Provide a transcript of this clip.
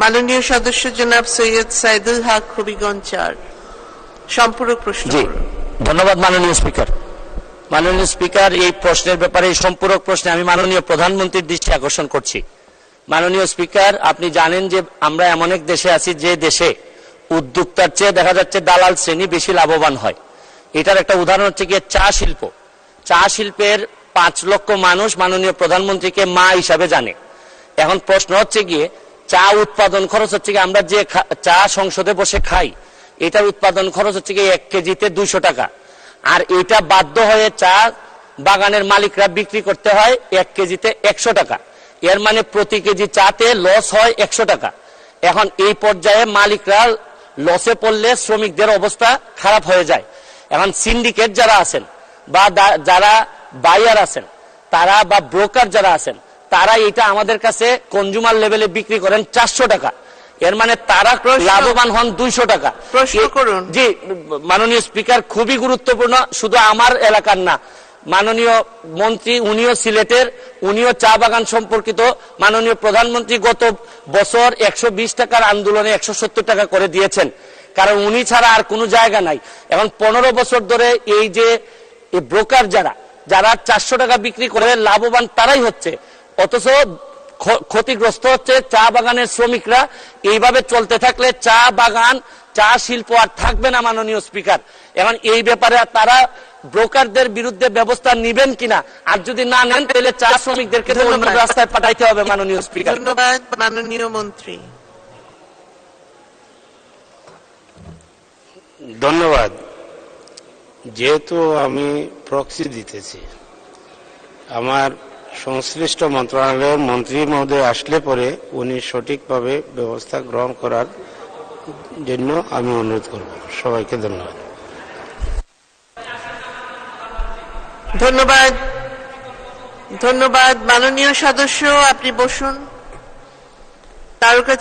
মাননীয় সদস্য জনাব সৈয়দ সাইদুল হক হবিগঞ্জ ৪ সম্পূরক প্রশ্ন। জি, ধন্যবাদ মাননীয় স্পিকার। মাননীয় স্পিকার, এই প্রশ্নের ব্যাপারে এই সম্পূরক প্রশ্নে আমি মাননীয় প্রধানমন্ত্রীর দৃষ্টি আকর্ষণ করছি। মাননীয় স্পিকার, আপনি জানেন যে আমরা এমন এক দেশে আছি যে দেশে উদ্যোক্তার চেয়ে দেখা যাচ্ছে দালাল শ্রেণী বেশি লাভবান হয়। এটার একটা উদাহরণ হচ্ছে গিয়ে চা শিল্প। চা শিল্পের 5 লক্ষ মানুষ মাননীয় প্রধানমন্ত্রীকে মা হিসাবে জানে। এখন প্রশ্ন হচ্ছে গিয়ে চা উৎপাদন খরচ হচ্ছে গিয়ে আমরা যে চা সংসদে বসে খাই, এটার উৎপাদন খরচ হচ্ছে গিয়ে 1 কেজিতে 200 টাকা। আর এটা বাধ্য হয়ে চা বাগানের মালিকরা বিক্রি করতে হয় 1 কেজিতে 100 টাকা। এর মানে প্রতি কেজি চাতে লস হয় 100 টাকা। এখন এই পর্যায়ে মালিকরা লসে পড়লে শ্রমিকদের অবস্থা খারাপ হয়ে যায়। এখন সিন্ডিকেট যারা আছেন বা যারা বায়ার আছেন তারা বা ব্রোকার যারা আছেন তারা এটা আমাদের কাছে কনজিউমার লেভেলে বিক্রি করেন 400 টাকা। এর মানে তারা লাভবান হন 200 টাকা। প্রশ্ন করুন। জি মাননীয় স্পিকার, খুবই গুরুত্বপূর্ণ, শুধু আমার এলাকার না, মাননীয় মন্ত্রী উনিও সিলেটের, উনিও চা বাগান সম্পর্কিত। মাননীয় প্রধানমন্ত্রী গত বছর 120 টাকার আন্দোলনে 170 টাকা করে দিয়েছেন, কারণ উনি ছাড়া আর কোনো জায়গা নাই। এখন 15 বছর ধরে এই যে ব্রোকার যারা 400 টাকা বিক্রি করে লাভবান তারাই হচ্ছে, অথচ ক্ষতিগ্রস্ত হচ্ছে চা বাগানের শ্রমিকরা। এইভাবে চলতে থাকলে চা বাগান চা শিল্প আর থাকবে না মাননীয় স্পিকার। এখন এই ব্যাপারে তারা ব্রোকারদের বিরুদ্ধে ব্যবস্থা নেবেন কিনা, আর যদি না নেন তাহলে চা শ্রমিকদেরকে অন্য রাস্তায় পাঠাইতে হবে মাননীয় স্পিকার। ধন্যবাদ মাননীয় মন্ত্রী। ধন্যবাদ। যেহেতু আমি প্রক্সি দিতেছি, আমার সংশ্লিষ্ট মন্ত্রণালয়ের মন্ত্রী মহোদয় আসলে পরে উনি সঠিকভাবে ব্যবস্থা গ্রহণ করার জন্য আমি অনুরোধ করব। সবাইকে ধন্যবাদ। ধন্যবাদ। ধন্যবাদ মাননীয় সদস্য, আপনি বসুন। তারকা